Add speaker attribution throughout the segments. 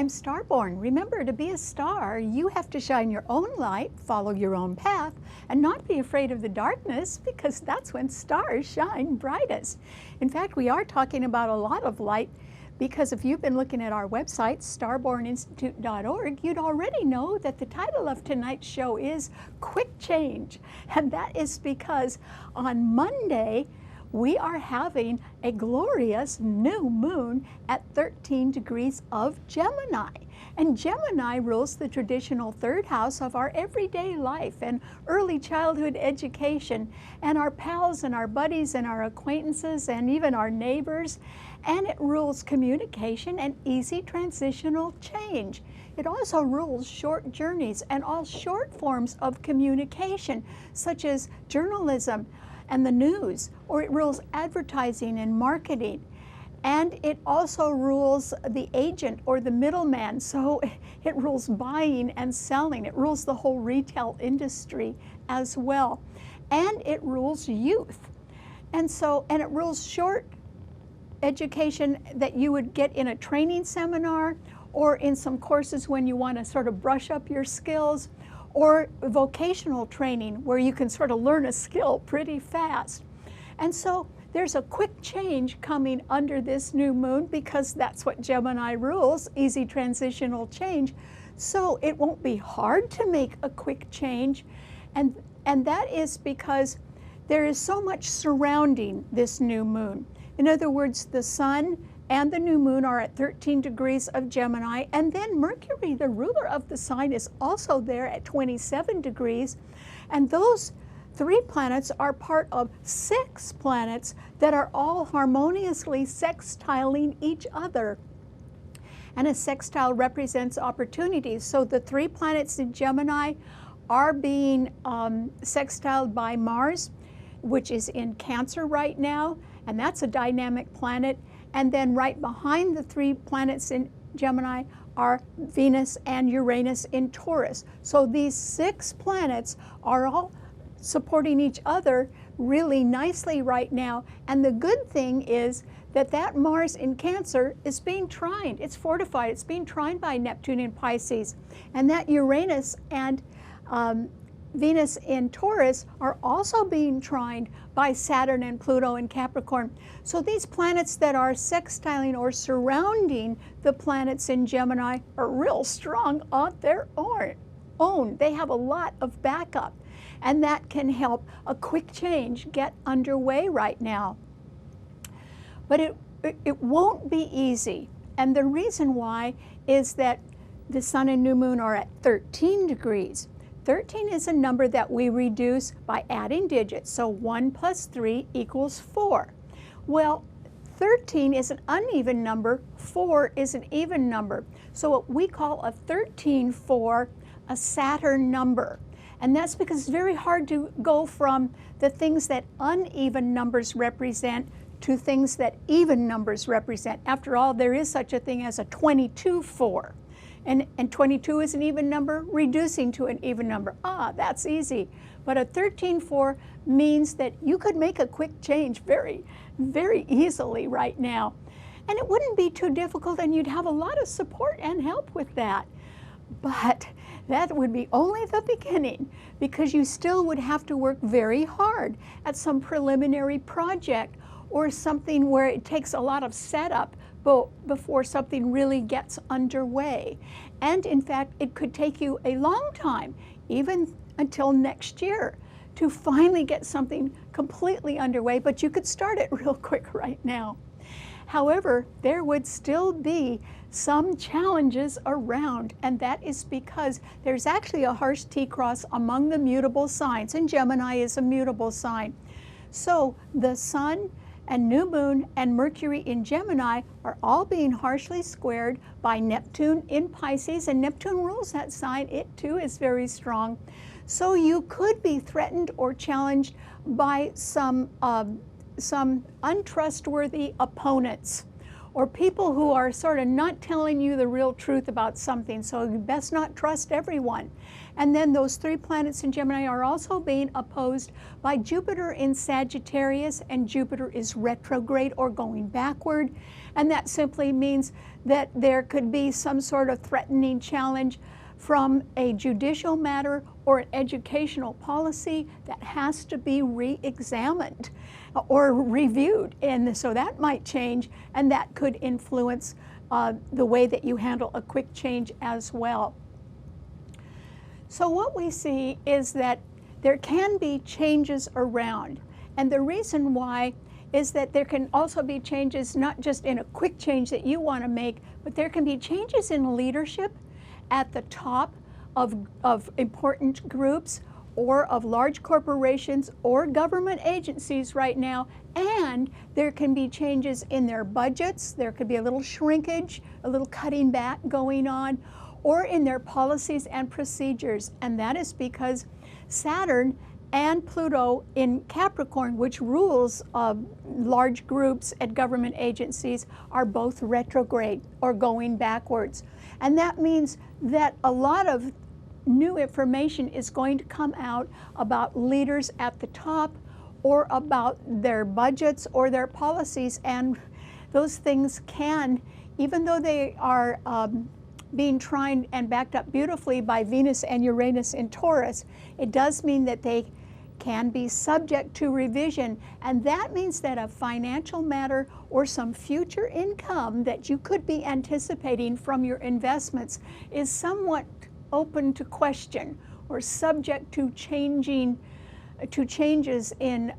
Speaker 1: I'm Starborn. Remember, to be a star, you have to shine your own light, follow your own path, and not be afraid of the darkness, because that's when stars shine brightest. In fact, we are talking about a lot of light, because if you've been looking at our website, starborninstitute.org, you'd already know that the title of tonight's show is Quick Change. And that is because on Monday, we are having a glorious new moon at 13 degrees of Gemini. And Gemini rules the traditional third house of our everyday life and early childhood education and our pals and our buddies and our acquaintances and even our neighbors. And it rules communication and easy transitional change. It also rules short journeys and all short forms of communication, such as journalism and the news, or it rules advertising and marketing. And it also rules the agent or the middleman, so it rules buying and selling. It rules the whole retail industry as well. And it rules youth. And it rules short education that you would get in a training seminar or in some courses when you want to sort of brush up your skills, or vocational training where you can sort of learn a skill pretty fast. And so there's a quick change coming under this new moon, because that's what Gemini rules, easy transitional change. So it won't be hard to make a quick change. And that is because there is so much surrounding this new moon. In other words, the sun and the new moon are at 13 degrees of Gemini, and then Mercury, the ruler of the sign, is also there at 27 degrees, and those three planets are part of 6 planets that are all harmoniously sextiling each other. And a sextile represents opportunities, so the 3 planets in Gemini are being sextiled by Mars, which is in Cancer right now, and that's a dynamic planet. And then right behind the 3 planets in Gemini are Venus and Uranus in Taurus. So these 6 planets are all supporting each other really nicely right now. And the good thing is that Mars in Cancer is being trined. It's fortified. It's being trined by Neptune in Pisces. And that Uranus and Venus in Taurus are also being trined by Saturn and Pluto in Capricorn. So these planets that are sextiling or surrounding the planets in Gemini are real strong on their own. They have a lot of backup, and that can help a quick change get underway right now. But it won't be easy, and the reason why is that the sun and new moon are at 13 degrees. 13 is a number that we reduce by adding digits, so 1 plus 3 equals 4. Well, 13 is an uneven number, 4 is an even number. So what we call a 13-4 a Saturn number. And that's because it's very hard to go from the things that uneven numbers represent to things that even numbers represent. After all, there is such a thing as a 22-4. And 22 is an even number, reducing to an even number. That's easy. But a 13-4 means that you could make a quick change very, very easily right now. And it wouldn't be too difficult, and you'd have a lot of support and help with that. But that would be only the beginning, because you still would have to work very hard at some preliminary project or something where it takes a lot of setup before something really gets underway. And in fact, it could take you a long time, even until next year, to finally get something completely underway, but you could start it real quick right now. However, there would still be some challenges around, and that is because there's actually a harsh T-cross among the mutable signs, and Gemini is a mutable sign. So the sun and new moon and Mercury in Gemini are all being harshly squared by Neptune in Pisces, and Neptune rules that sign. It too is very strong. So you could be threatened or challenged by some untrustworthy opponents, or people who are sort of not telling you the real truth about something, so you best not trust everyone. And then those 3 planets in Gemini are also being opposed by Jupiter in Sagittarius, and Jupiter is retrograde or going backward. And that simply means that there could be some sort of threatening challenge from a judicial matter or an educational policy that has to be re-examined or reviewed. And so that might change, and that could influence the way that you handle a quick change as well. So what we see is that there can be changes around. And the reason why is that there can also be changes, not just in a quick change that you want to make, but there can be changes in leadership at the top of important groups or of large corporations or government agencies right now, and there can be changes in their budgets. There could be a little shrinkage, a little cutting back going on, or in their policies and procedures. And that is because Saturn and Pluto in Capricorn, which rules large groups at government agencies, are both retrograde or going backwards. And that means that a lot of new information is going to come out about leaders at the top or about their budgets or their policies. And those things can, even though they are being tried and backed up beautifully by Venus and Uranus in Taurus, it does mean that they can be subject to revision. And that means that a financial matter or some future income that you could be anticipating from your investments is somewhat open to question or subject to changes in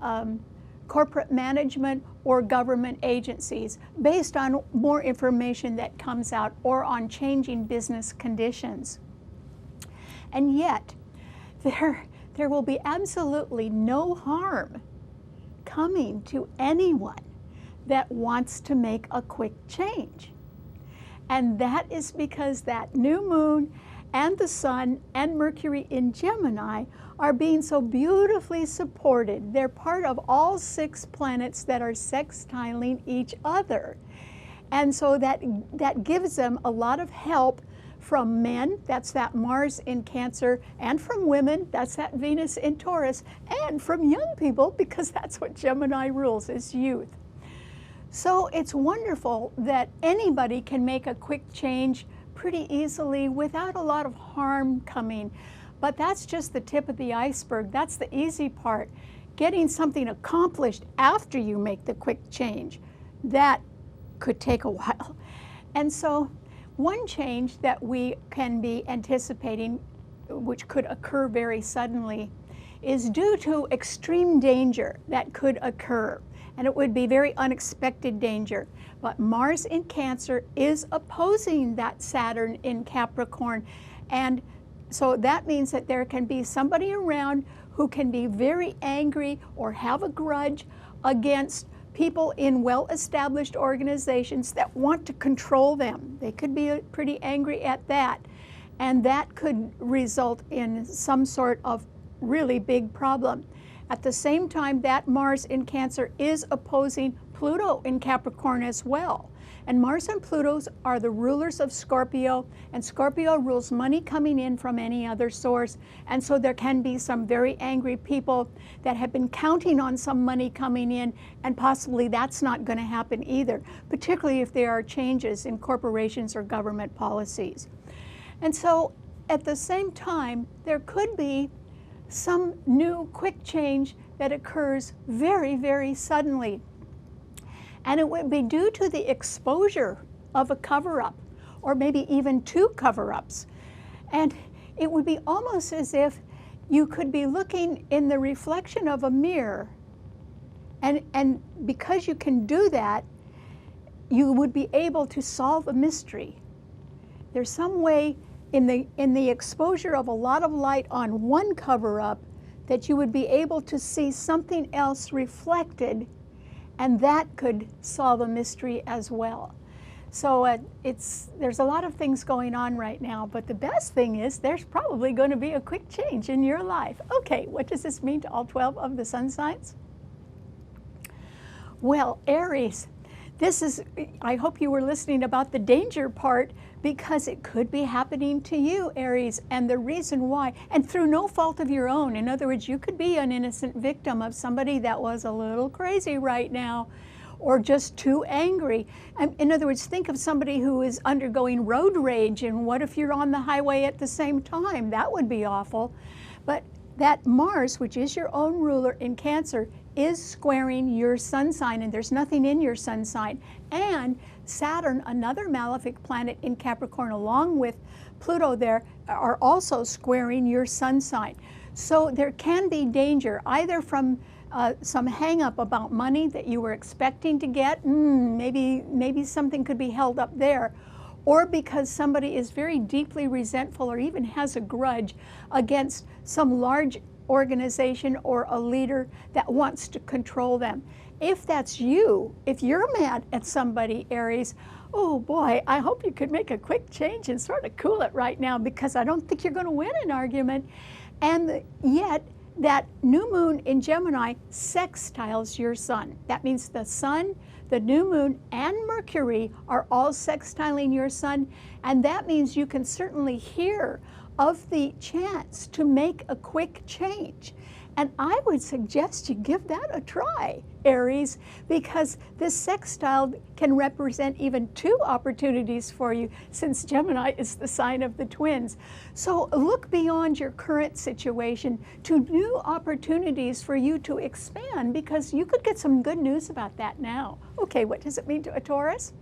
Speaker 1: corporate management or government agencies based on more information that comes out or on changing business conditions. And yet, there will be absolutely no harm coming to anyone that wants to make a quick change. And that is because that new moon and the sun and Mercury in Gemini are being so beautifully supported. They're part of all 6 planets that are sextiling each other. And so that gives them a lot of help from men, that's that Mars in Cancer, and from women, that's that Venus in Taurus, and from young people, because that's what Gemini rules, is youth. So it's wonderful that anybody can make a quick change pretty easily without a lot of harm coming. But that's just the tip of the iceberg. That's the easy part. Getting something accomplished after you make the quick change, that could take a while. And so one change that we can be anticipating, which could occur very suddenly, is due to extreme danger that could occur. And it would be very unexpected danger. But Mars in Cancer is opposing that Saturn in Capricorn. And so that means that there can be somebody around who can be very angry or have a grudge against people in well-established organizations that want to control them. They could be pretty angry at that. And that could result in some sort of really big problem. At the same time, that Mars in Cancer is opposing Pluto in Capricorn as well. And Mars and Pluto are the rulers of Scorpio, and Scorpio rules money coming in from any other source. And so there can be some very angry people that have been counting on some money coming in, and possibly that's not going to happen either, particularly if there are changes in corporations or government policies. And so at the same time, there could be some new quick change that occurs very, very suddenly. And it would be due to the exposure of a cover-up, or maybe even 2 cover-ups. And it would be almost as if you could be looking in the reflection of a mirror, and because you can do that, you would be able to solve a mystery. There's some way in the exposure of a lot of light on one cover-up that you would be able to see something else reflected, and that could solve a mystery as well. So there's a lot of things going on right now, but the best thing is there's probably going to be a quick change in your life. Okay, what does this mean to all 12 of the sun signs? Well, Aries, I hope you were listening about the danger part, because it could be happening to you, Aries, and the reason why, and through no fault of your own. In other words, you could be an innocent victim of somebody that was a little crazy right now, or just too angry. In other words, think of somebody who is undergoing road rage, and what if you're on the highway at the same time? That would be awful. But that Mars, which is your own ruler in Cancer, is squaring your sun sign, and there's nothing in your sun sign. And Saturn, another malefic planet in Capricorn, along with Pluto there, are also squaring your sun sign. So there can be danger, either from some hang up about money that you were expecting to get, maybe something could be held up there, or because somebody is very deeply resentful or even has a grudge against some large organization or a leader that wants to control them. If that's you, if you're mad at somebody, Aries, oh boy, I hope you could make a quick change and sort of cool it right now, because I don't think you're going to win an argument. And yet, that new moon in Gemini sextiles your sun. That means the sun, the new moon, and Mercury are all sextiling your sun, and that means you can certainly hear of the chance to make a quick change. And I would suggest you give that a try, Aries, because this sextile can represent even 2 opportunities for you, since Gemini is the sign of the twins. So look beyond your current situation to new opportunities for you to expand, because you could get some good news about that now. Okay, what does it mean to a Taurus?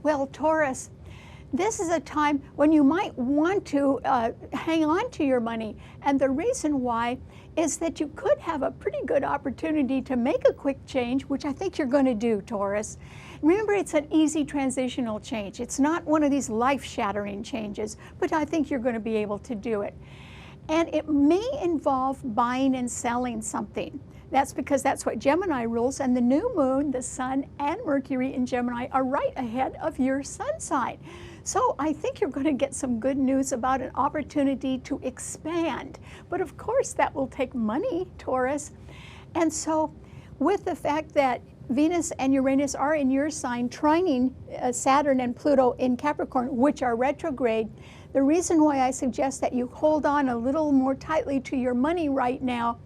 Speaker 1: Well, Taurus, this is a time when you might want to hang on to your money. And the reason why is that you could have a pretty good opportunity to make a quick change, which I think you're going to do, Taurus. Remember, it's an easy transitional change. It's not one of these life-shattering changes, but I think you're going to be able to do it. And it may involve buying and selling something. That's because that's what Gemini rules, and the new moon, the sun, and Mercury in Gemini are right ahead of your sun sign. So I think you're going to get some good news about an opportunity to expand. But of course, that will take money, Taurus. And so with the fact that Venus and Uranus are in your sign, trining Saturn and Pluto in Capricorn, which are retrograde, the reason why I suggest that you hold on a little more tightly to your money right now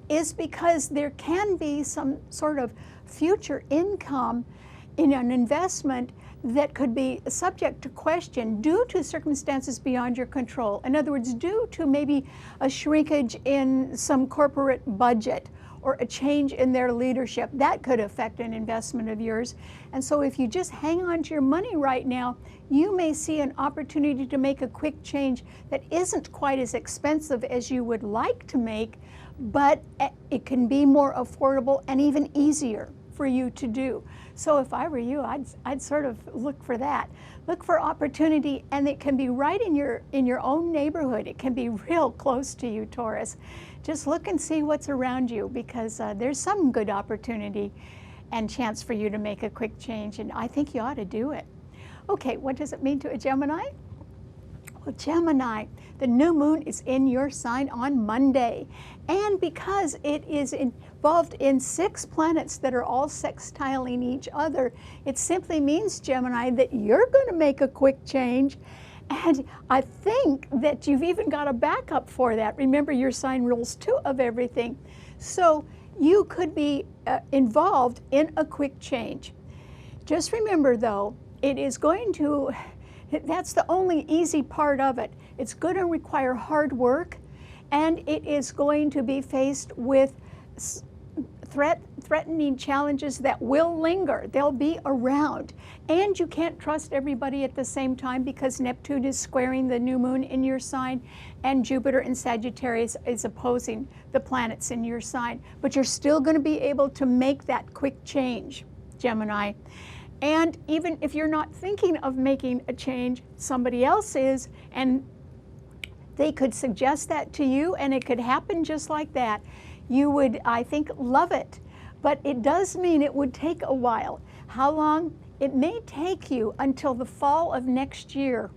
Speaker 1: is because there can be some sort of future income in an investment that could be subject to question due to circumstances beyond your control. In other words, due to maybe a shrinkage in some corporate budget or a change in their leadership. That could affect an investment of yours. And so if you just hang on to your money right now, you may see an opportunity to make a quick change that isn't quite as expensive as you would like to make, but it can be more affordable and even easier for you to do. So if I were you, I'd sort of look for that. Look for opportunity, and it can be right in your own neighborhood. It can be real close to you, Taurus. Just look and see what's around you, because there's some good opportunity and chance for you to make a quick change, and I think you ought to do it. Okay, what does it mean to a Gemini? Well, Gemini, the new moon is in your sign on Monday. And because it is involved in 6 planets that are all sextiling each other, it simply means, Gemini, that you're going to make a quick change. And I think that you've even got a backup for that. Remember, your sign rules 2 of everything. So you could be involved in a quick change. Just remember, though, it is going to... That's the only easy part of it. It's going to require hard work, and it is going to be faced with threatening challenges that will linger. They'll be around. And you can't trust everybody at the same time, because Neptune is squaring the new moon in your sign, and Jupiter in Sagittarius is opposing the planets in your sign. But you're still going to be able to make that quick change, Gemini. And even if you're not thinking of making a change, somebody else is, and they could suggest that to you, and it could happen just like that. You would, I think, love it. But it does mean it would take a while. How long? It may take you until the fall of next year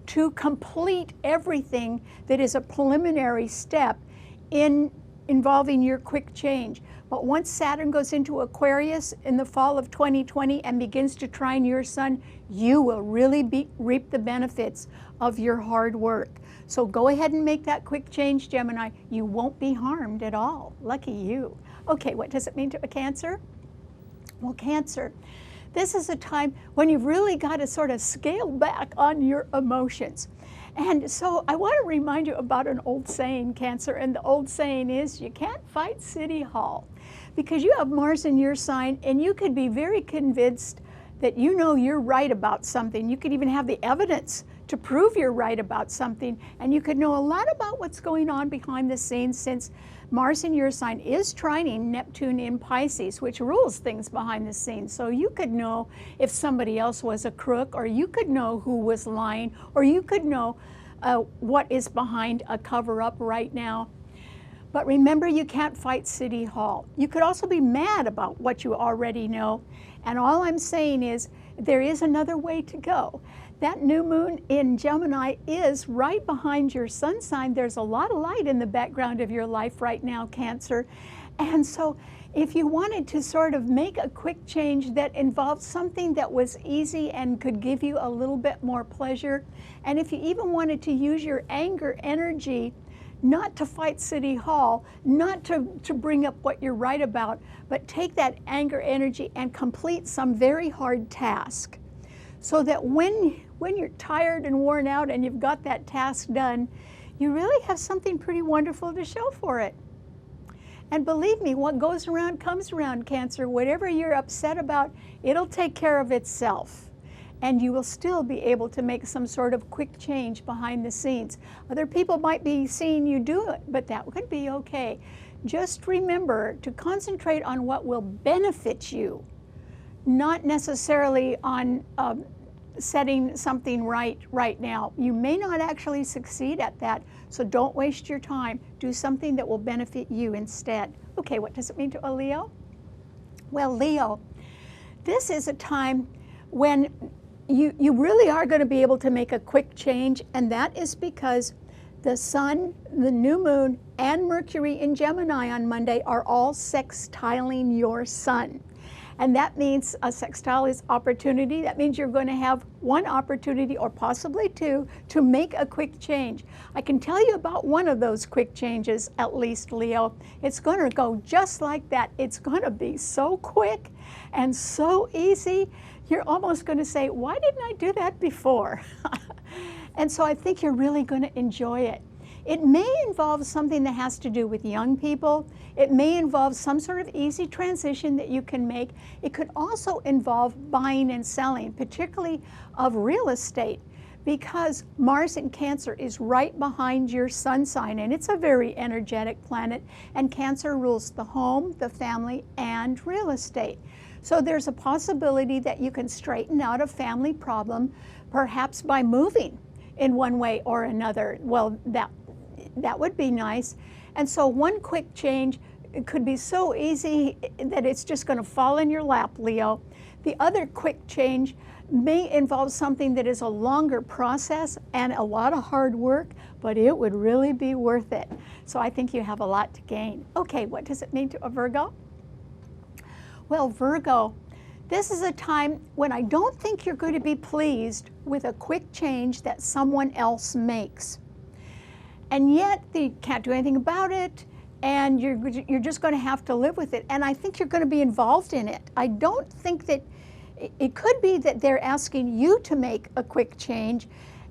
Speaker 1: to complete everything that is a preliminary step in involving your quick change. But once Saturn goes into Aquarius in the fall of 2020 and begins to trine your sun, you will really reap the benefits of your hard work. So go ahead and make that quick change, Gemini. You won't be harmed at all. Lucky you. Okay, what does it mean to a Cancer? Well, Cancer, this is a time when you've really got to sort of scale back on your emotions. And so I want to remind you about an old saying, Cancer, and the old saying is, you can't fight City Hall, because you have Mars in your sign and you could be very convinced that you know you're right about something. You could even have the evidence to prove you're right about something, and you could know a lot about what's going on behind the scenes, since Mars in your sign is trining Neptune in Pisces, which rules things behind the scenes. So you could know if somebody else was a crook, or you could know who was lying, or you could know what is behind a cover-up right now. But remember, you can't fight City Hall. You could also be mad about what you already know. And all I'm saying is, there is another way to go. That new moon in Gemini is right behind your sun sign. There's a lot of light in the background of your life right now, Cancer. And so if you wanted to sort of make a quick change that involved something that was easy and could give you a little bit more pleasure, and if you even wanted to use your anger energy not to fight City Hall, not to bring up what you're right about, but take that anger energy and complete some very hard task, so that when you're tired and worn out and you've got that task done, you really have something pretty wonderful to show for it. And believe me, what goes around comes around, Cancer. Whatever you're upset about, it'll take care of itself. And you will still be able to make some sort of quick change behind the scenes. Other people might be seeing you do it, but that could be okay. Just remember to concentrate on what will benefit you, not necessarily on setting something right now. You may not actually succeed at that, so don't waste your time. Do something that will benefit you instead. Okay, what does it mean to a Leo? Well, Leo, this is a time when you really are going to be able to make a quick change, and that is because the sun, the new moon, and Mercury in Gemini on Monday are all sextiling your sun. And that means a sextile is opportunity. That means you're going to have one opportunity, or possibly two, to make a quick change. I can tell you about one of those quick changes, at least, Leo. It's going to go just like that. It's going to be so quick and so easy. You're almost going to say, why didn't I do that before? And so I think you're really going to enjoy it. It may involve something that has to do with young people. It may involve some sort of easy transition that you can make. It could also involve buying and selling, particularly of real estate, because Mars in Cancer is right behind your sun sign, and it's a very energetic planet, and Cancer rules the home, the family, and real estate. So there's a possibility that you can straighten out a family problem, perhaps by moving in one way or another. Well, that would be nice. And so one quick change, it could be so easy that it's just going to fall in your lap, Leo. The other quick change may involve something that is a longer process and a lot of hard work, but it would really be worth it. So I think you have a lot to gain. Okay, what does it mean to a Virgo? Well, Virgo, this is a time when I don't think you're going to be pleased with a quick change that someone else makes. And yet you can't do anything about it, and you're just going to have to live with it. And I think you're going to be involved in it. I don't think that it could be that they're asking you to make a quick change,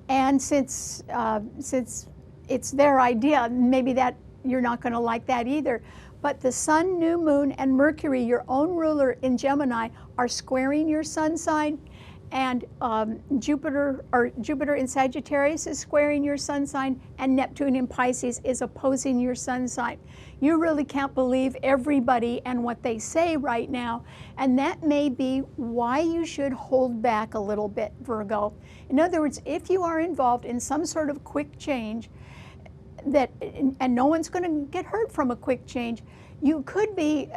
Speaker 1: and since it's their idea, maybe that you're not going to like that either. But the sun, new moon, and Mercury, your own ruler in Gemini, are squaring your sun sign, and Jupiter in Sagittarius is squaring your sun sign, and Neptune in Pisces is opposing your sun sign. You really can't believe everybody and what they say right now, and that may be why you should hold back a little bit, Virgo. In other words, if you are involved in some sort of quick change, and no one's going to get hurt from a quick change, you could be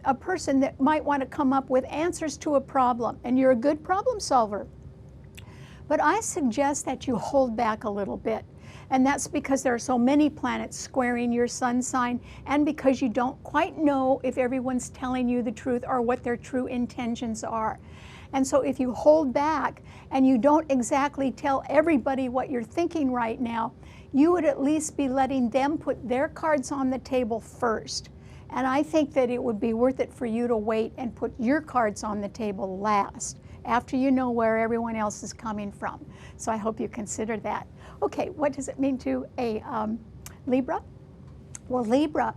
Speaker 1: a person that might want to come up with answers to a problem, and you're a good problem solver. But I suggest that you hold back a little bit, And that's because there are so many planets squaring your sun sign, and because you don't quite know if everyone's telling you the truth or what their true intentions are. And so if you hold back and you don't exactly tell everybody what you're thinking right now, you would at least be letting them put their cards on the table first. And I think that it would be worth it for you to wait and put your cards on the table last, after you know where everyone else is coming from. So I hope you consider that. Okay, what does it mean to a Libra? Well, Libra,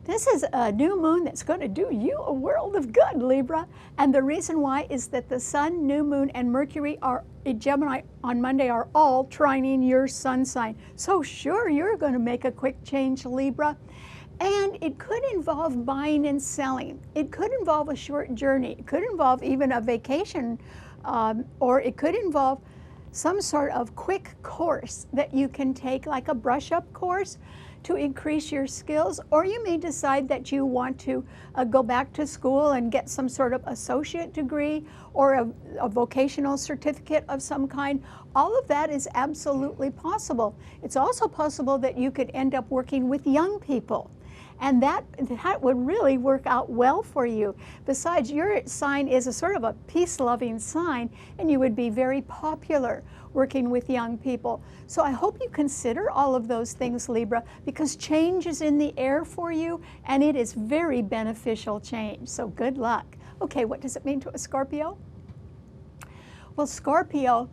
Speaker 1: this is a new moon that's going to do you a world of good, Libra. And the reason why is that the Sun, new moon, and Mercury are in Gemini on Monday are all trining your sun sign. So sure, you're going to make a quick change, Libra. And it could involve buying and selling. It could involve a short journey. It could involve even a vacation, or it could involve some sort of quick course that you can take, like a brush-up course to increase your skills, or you may decide that you want to go back to school and get some sort of associate degree or a vocational certificate of some kind. All of that is absolutely possible. It's also possible that you could end up working with young people, and that would really work out well for you. Besides, your sign is a sort of a peace-loving sign, and you would be very popular working with young people. So I hope you consider all of those things, Libra, because change is in the air for you, and it is very beneficial change. So good luck. Okay, what does it mean to a Scorpio? Well, Scorpio,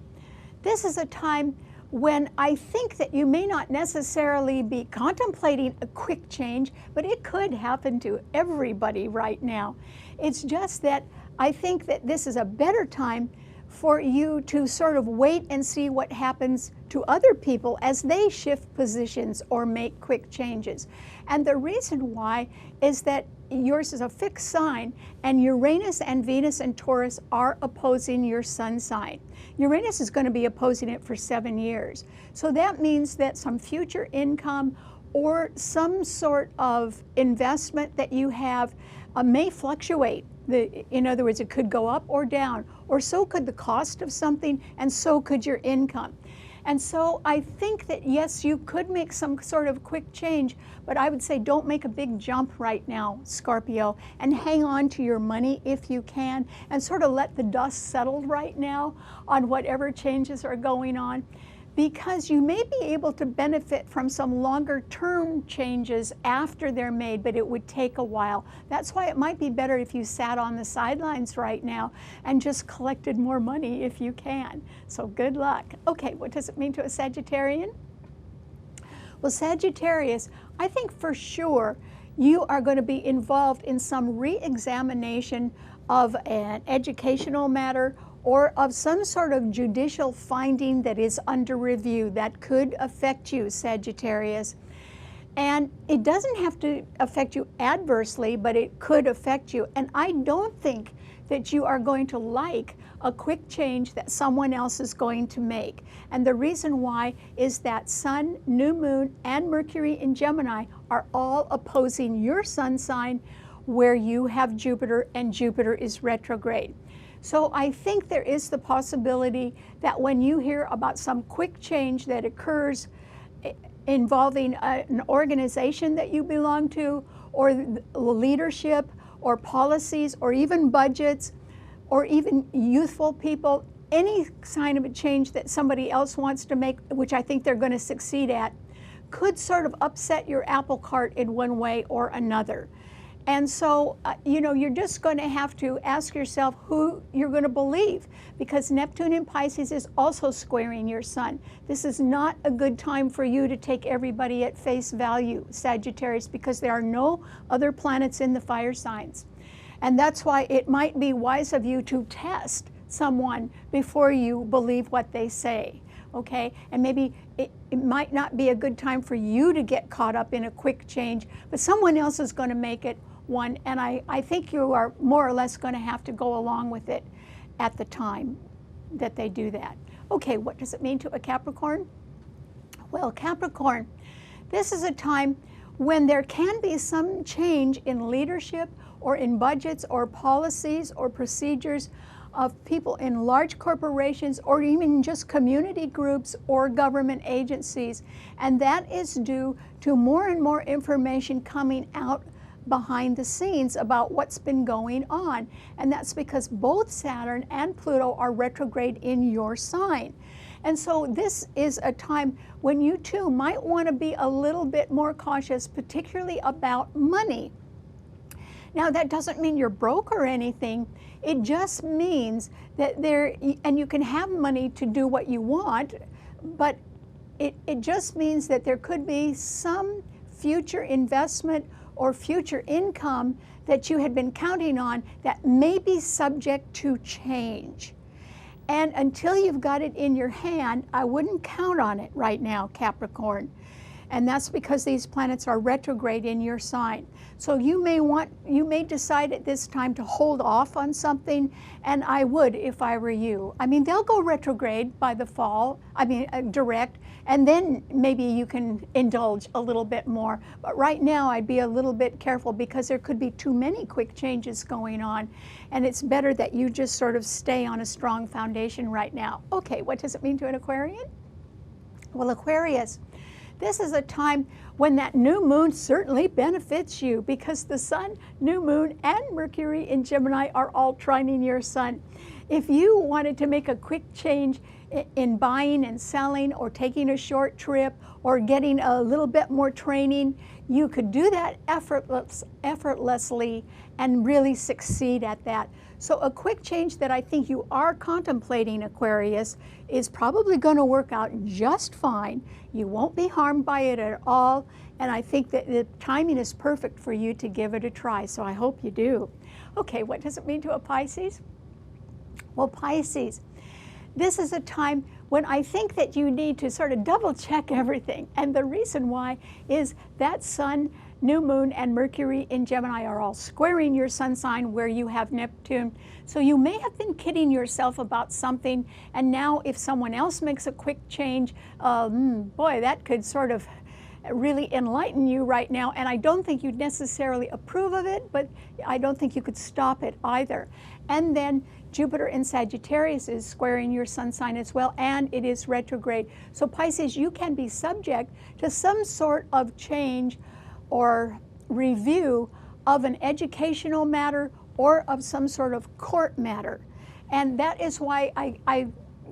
Speaker 1: this is a time when I think that you may not necessarily be contemplating a quick change, but it could happen to everybody right now. It's just that I think that this is a better time for you to sort of wait and see what happens to other people as they shift positions or make quick changes. And the reason why is that yours is a fixed sign, and Uranus and Venus and Taurus are opposing your sun sign. Uranus is going to be opposing it for 7 years. So that means that some future income or some sort of investment that you have may fluctuate. In other words, it could go up or down, or so could the cost of something, and so could your income. And so I think that, yes, you could make some sort of quick change, but I would say don't make a big jump right now, Scorpio, and hang on to your money if you can, and sort of let the dust settle right now on whatever changes are going on, because you may be able to benefit from some longer term changes after they're made, but it would take a while. That's why it might be better if you sat on the sidelines right now and just collected more money if you can. So good luck. Okay, what does it mean to a Sagittarian? Well, Sagittarius, I think for sure you are going to be involved in some re-examination of an educational matter or of some sort of judicial finding that is under review that could affect you, Sagittarius. And it doesn't have to affect you adversely, but it could affect you. And I don't think that you are going to like a quick change that someone else is going to make. And the reason why is that Sun, New Moon, and Mercury in Gemini are all opposing your sun sign where you have Jupiter, and Jupiter is retrograde. So I think there is the possibility that when you hear about some quick change that occurs involving an organization that you belong to, or leadership, or policies, or even budgets, or even youthful people, any kind of a change that somebody else wants to make, which I think they're going to succeed at, could sort of upset your apple cart in one way or another. And so, you're just going to have to ask yourself who you're going to believe, because Neptune in Pisces is also squaring your sun. This is not a good time for you to take everybody at face value, Sagittarius, because there are no other planets in the fire signs. And that's why it might be wise of you to test someone before you believe what they say. Okay, and maybe it might not be a good time for you to get caught up in a quick change, but someone else is going to make it one, and I think you are more or less going to have to go along with it at the time that they do that. Okay, what does it mean to a Capricorn? Well, Capricorn, this is a time when there can be some change in leadership or in budgets or policies or procedures. of people in large corporations or even just community groups or government agencies. And that is due to more and more information coming out behind the scenes about what's been going on. And that's because both Saturn and Pluto are retrograde in your sign. And so this is a time when you too might want to be a little bit more cautious, particularly about money. Now, that doesn't mean you're broke or anything. It just means that and you can have money to do what you want, but it just means that there could be some future investment or future income that you had been counting on that may be subject to change. And until you've got it in your hand, I wouldn't count on it right now, Capricorn. And that's because these planets are retrograde in your sign. So you may decide at this time to hold off on something, and I would if I were you. I mean, they'll go retrograde by the fall, direct, and then maybe you can indulge a little bit more. But right now I'd be a little bit careful because there could be too many quick changes going on, and it's better that you just sort of stay on a strong foundation right now. Okay, what does it mean to an Aquarian? Well, Aquarius, this is a time when that new moon certainly benefits you because the sun, new moon, and Mercury in Gemini are all trining your sun. If you wanted to make a quick change in buying and selling or taking a short trip or getting a little bit more training, you could do that effortlessly and really succeed at that. So a quick change that I think you are contemplating, Aquarius, is probably going to work out just fine. You won't be harmed by it at all, and I think that the timing is perfect for you to give it a try, so I hope you do. Okay, what does it mean to a Pisces? Well, Pisces, this is a time when I think that you need to sort of double check everything, and the reason why is that sun, new moon, and Mercury in Gemini are all squaring your sun sign where you have Neptune. So you may have been kidding yourself about something, and now if someone else makes a quick change, boy, that could sort of really enlighten you right now. And I don't think you'd necessarily approve of it, but I don't think you could stop it either. And then Jupiter in Sagittarius is squaring your sun sign as well, and it is retrograde. So Pisces, you can be subject to some sort of change or review of an educational matter or of some sort of court matter. And that is why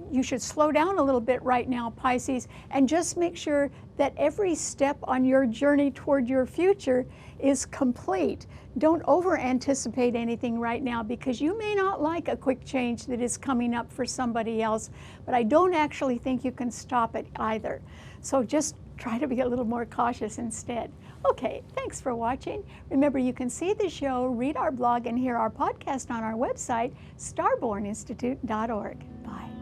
Speaker 1: you should slow down a little bit right now, Pisces, and just make sure that every step on your journey toward your future is complete. Don't over-anticipate anything right now because you may not like a quick change that is coming up for somebody else, but I don't actually think you can stop it either. So just try to be a little more cautious instead. Okay, thanks for watching. Remember, you can see the show, read our blog, and hear our podcast on our website, starborninstitute.org. Bye.